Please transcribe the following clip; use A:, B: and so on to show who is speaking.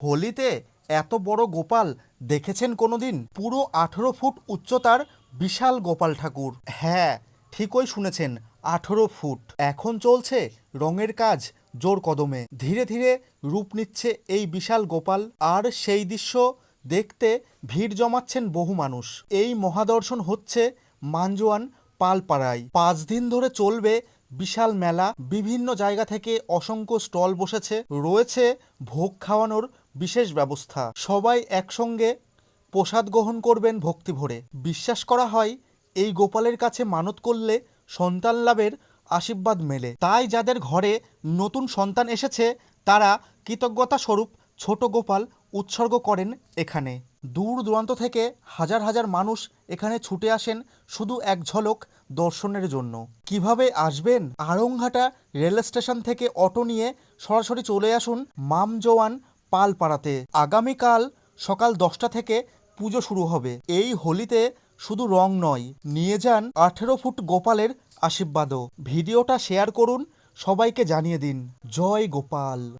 A: হোলিতে এত বড় গোপাল দেখেছেন কোনোদিন? পুরো 18 ফুট উচ্চতার বিশাল গোপাল ঠাকুর। হ্যাঁ, ঠিকই শুনেছেন, 18 ফুট। এখন চলছে রঙের কাজ জোর কদমে। ধীরে ধীরে রূপ নিচ্ছে এই বিশাল গোপাল, আর সেই দৃশ্য দেখতে ভিড় জমাচ্ছেন বহু মানুষ। এই মহাদর্শন হচ্ছে মানজোয়ান পালপাড়ায়। 5 দিন ধরে চলবে বিশাল মেলা। বিভিন্ন জায়গা থেকে অসংখ্য স্টল বসেছে, রয়েছে ভোগ খাওয়ানোর বিশেষ ব্যবস্থা। সবাই একসঙ্গে প্রসাদ গ্রহণ করবেন ভক্তি ভরে। বিশ্বাস করা হয় এই গোপালের কাছে মানত করলে সন্তান লাভের আশীর্বাদ মেলে। তাই যাদের ঘরে নতুন সন্তান এসেছে তারা কৃতজ্ঞতা স্বরূপ ছোট গোপাল উৎসর্গ করেন এখানে। দূর দূরান্ত থেকে হাজার হাজার মানুষ এখানে ছুটে আসেন শুধু এক ঝলক দর্শনের জন্য। কিভাবে আসবেন? আড়ংঘাটা রেল স্টেশন থেকে অটো নিয়ে সরাসরি চলে আসুন মামজোয়ান পালপাড়াতে। আগামীকাল সকাল 10টা থেকে পুজো শুরু হবে। এই হোলিতে শুধু রং নয়, নিয়ে যান 18 ফুট গোপালের আশীর্বাদও। ভিডিওটা শেয়ার করুন, সবাইকে জানিয়ে দিন। জয় গোপাল।